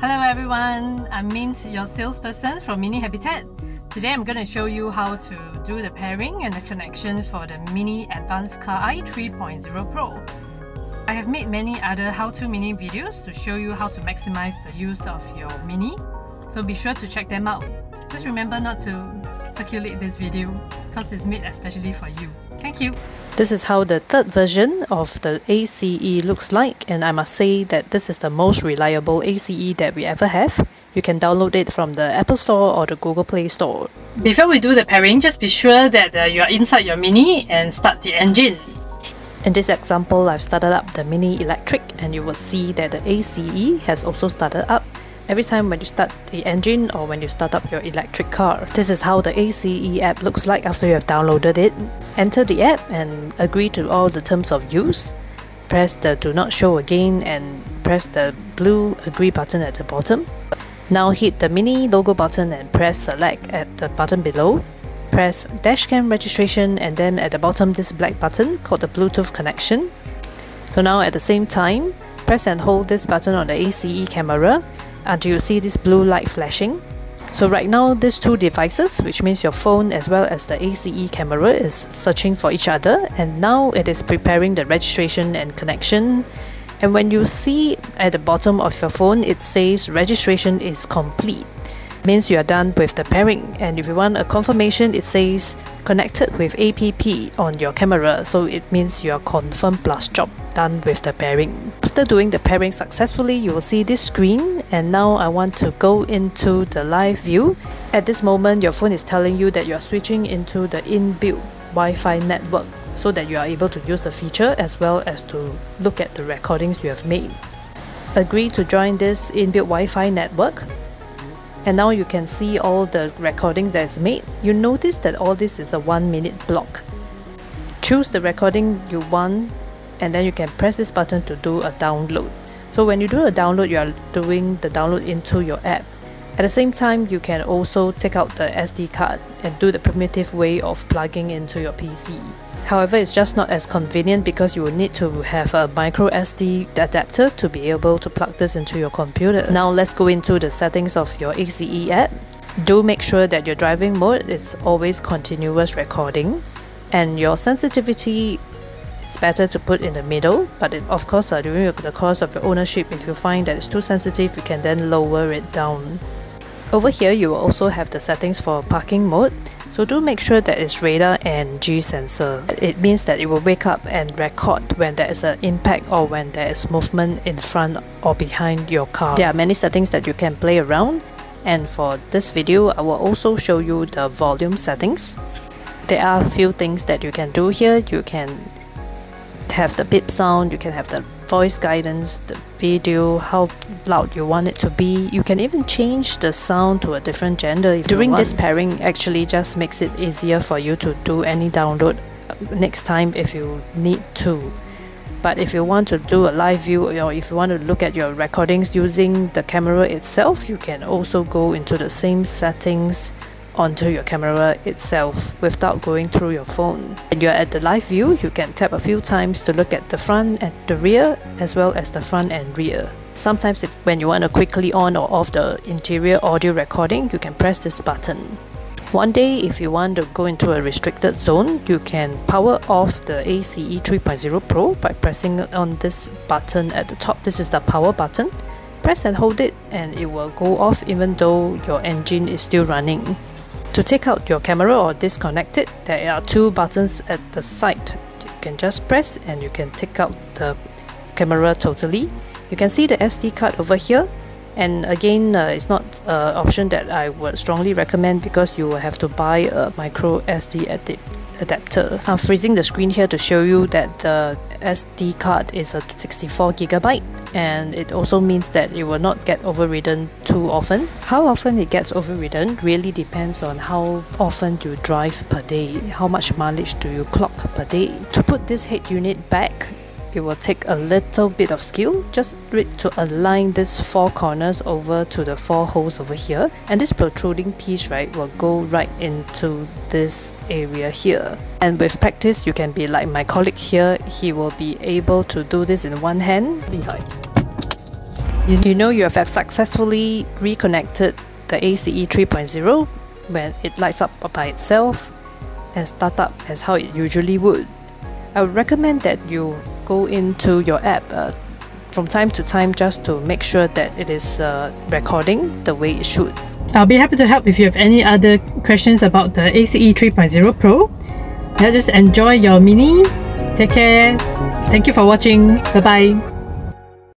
Hello everyone, I'm Mint, your salesperson from Mini Habitat. Today I'm going to show you how to do the pairing and the connection for the Mini Advanced Car i 3.0 Pro. I have made many other how-to Mini videos to show you how to maximize the use of your Mini, so be sure to check them out. Just remember not to circulate this video because it's made especially for you. Thank you. This is how the third version of the ACE looks like, and I must say that this is the most reliable ACE that we ever have. You can download it from the Apple Store or the Google Play Store. Before we do the pairing, just be sure that you are inside your Mini and start the engine. In this example, I've started up the Mini Electric, and you will see that the ACE has also started up every time when you start the engine or when you start up your electric car. This is how the ACE app looks like after you have downloaded it. Enter the app and agree to all the terms of use. Press the Do Not Show Again and press the blue Agree button at the bottom. Now hit the Mini logo button and press Select at the button below. Press Dashcam Registration and then at the bottom this black button called the Bluetooth connection. So now at the same time, press and hold this button on the ACE camera until you see this blue light flashing. So right now these two devices, which means your phone as well as the ACE camera, is searching for each other, and now it is preparing the registration and connection. And when you see at the bottom of your phone it says registration is complete, means you are done with the pairing. And if you want a confirmation, it says connected with APP on your camera, so it means you are confirmed plus job done with the pairing. After doing the pairing successfully, you will see this screen, and now I want to go into the live view. At this moment, your phone is telling you that you are switching into the inbuilt Wi-Fi network so that you are able to use the feature as well as to look at the recordings you have made. Agree to join this inbuilt Wi-Fi network. And now you can see all the recording that is made. You notice that all this is a 1-minute block. Choose the recording you want, and then you can press this button to do a download. So when you do a download, you are doing the download into your app. At the same time, you can also take out the SD card and do the primitive way of plugging into your PC. However, it's just not as convenient because you will need to have a micro SD adapter to be able to plug this into your computer. Now let's go into the settings of your ACE app. Do make sure that your driving mode is always continuous recording, and your sensitivity is better to put in the middle, but of course during the course of your ownership, if you find that it's too sensitive, you can then lower it down. Over here you will also have the settings for parking mode. So do make sure that it's radar and G sensor. It means that it will wake up and record when there is an impact or when there is movement in front or behind your car. There are many settings that you can play around, and for this video I will also show you the volume settings. There are a few things that you can do here. You can have the beep sound, you can have the voice guidance, the video, how loud you want it to be. You can even change the sound to a different gender if During this pairing actually just makes it easier for you to do any download next time if you need to. But if you want to do a live view, or if you want to look at your recordings using the camera itself, you can also go into the same settings onto your camera itself without going through your phone. When you're at the live view, you can tap a few times to look at the front and the rear as well as the front and rear. Sometimes when you want to quickly on or off the interior audio recording, you can press this button. One day, if you want to go into a restricted zone, you can power off the ACE 3.0 Pro by pressing on this button at the top. This is the power button. Press and hold it and it will go off even though your engine is still running. To take out your camera or disconnect it, there are two buttons at the side. You can just press and you can take out the camera totally. You can see the SD card over here, and again it's not an option that I would strongly recommend because you will have to buy a micro SD adapter. I'm freezing the screen here to show you that the SD card is a 64GB, and it also means that it will not get overridden too often. How often it gets overridden really depends on how often you drive per day, how much mileage do you clock per day. To put this head unit back, it will take a little bit of skill. Just to align these four corners over to the four holes over here, and this protruding piece will go right into this area here. And with practice, you can be like my colleague here. He will be able to do this in one hand. You know you have successfully reconnected the ACE 3.0 when it lights up by itself and start up as how it usually would. I would recommend that you go into your app from time to time just to make sure that it is recording the way it should. I'll be happy to help if you have any other questions about the ACE 3.0 Pro. Now just enjoy your Mini. Take care. Thank you for watching. Bye bye.